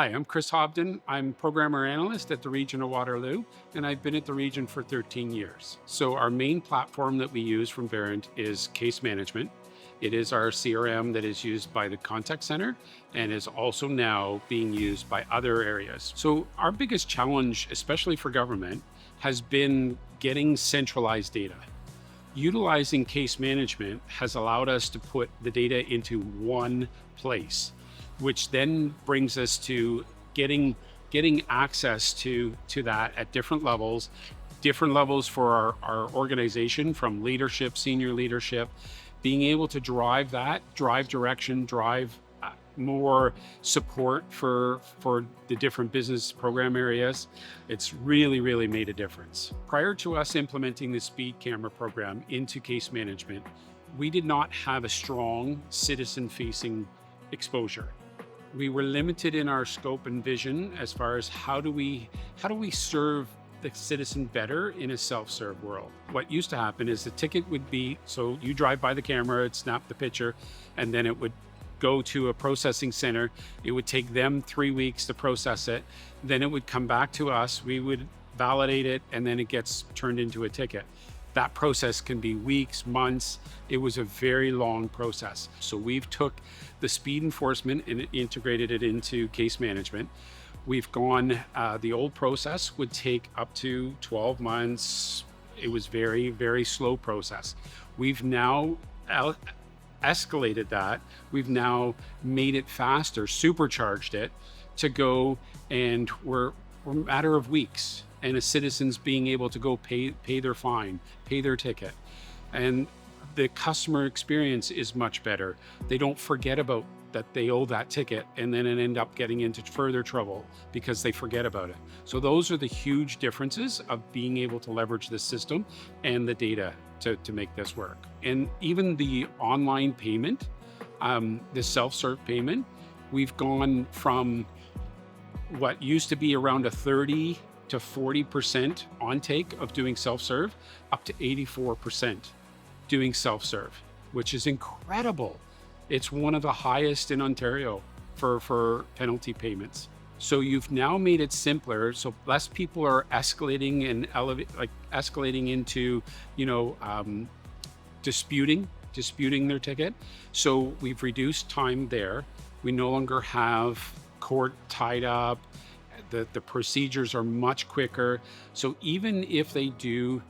Hi, I'm Chris Hobden. I'm programmer analyst at the Region of Waterloo, and I've been at the region for 13 years. So our main platform that we use from Verint is Case Management. It is our CRM that is used by the contact center and is also now being used by other areas. So our biggest challenge, especially for government, has been getting centralized data. Utilizing case management has allowed us to put the data into one place, which then brings us to getting access to that at different levels for our organization, from leadership, senior leadership, being able to drive direction, drive more support for the different business program areas. It's really made a difference. Prior to us implementing the speed camera program into case management, we did not have a strong citizen facing exposure. We were limited in our scope and vision as far as how do we serve the citizen better in a self-serve world. What used to happen is the ticket would be, so you drive by the camera, it snapped the picture, and then it would go to a processing center. It would take them 3 weeks to process it. Then it would come back to us. We would validate it, and then it gets turned into a ticket. That process can be weeks, months. It was a very long process. So we've took the speed enforcement and integrated it into case management. We've gone, the old process would take up to 12 months. It was very slow process. We've now escalated that. We've now made it faster, supercharged it to go, and we're a matter of weeks, and a citizen's being able to go pay their fine, pay their ticket. And the customer experience is much better. They don't forget about that they owe that ticket and then end up getting into further trouble because they forget about it. So those are the huge differences of being able to leverage this system and the data to make this work. And even the online payment, the self-serve payment, we've gone from what used to be around a 30 to 40% on take of doing self-serve up to 84% doing self-serve, which is incredible. It's one of the highest in Ontario for penalty payments. So you've now made it simpler, so less people are escalating and escalating into, disputing their ticket. So we've reduced time there. We no longer have court tied up. The procedures are much quicker. So even if they do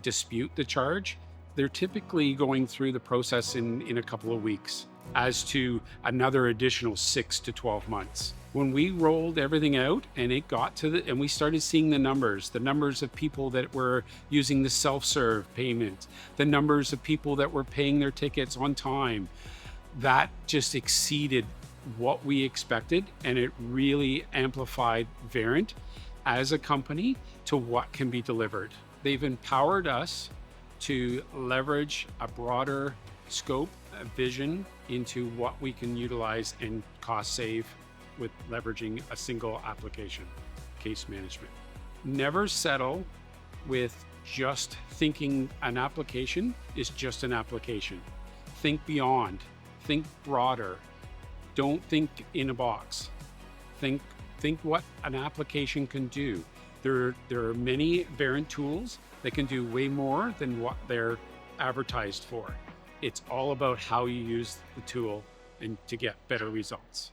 dispute the charge, they're typically going through the process in a couple of weeks, as to another additional 6 to 12 months. When we rolled everything out and it got to and we started seeing the numbers of people that were using the self-serve payment, the numbers of people that were paying their tickets on time, that just exceeded what we expected, and it really amplified Verint as a company to what can be delivered. They've empowered us to leverage a broader scope, a vision into what we can utilize and cost save with leveraging a single application, case management. Never settle with just thinking an application is just an application. Think beyond, think broader. Don't think in a box. Think what an application can do. There are many Verint tools that can do way more than what they're advertised for. It's all about how you use the tool and to get better results.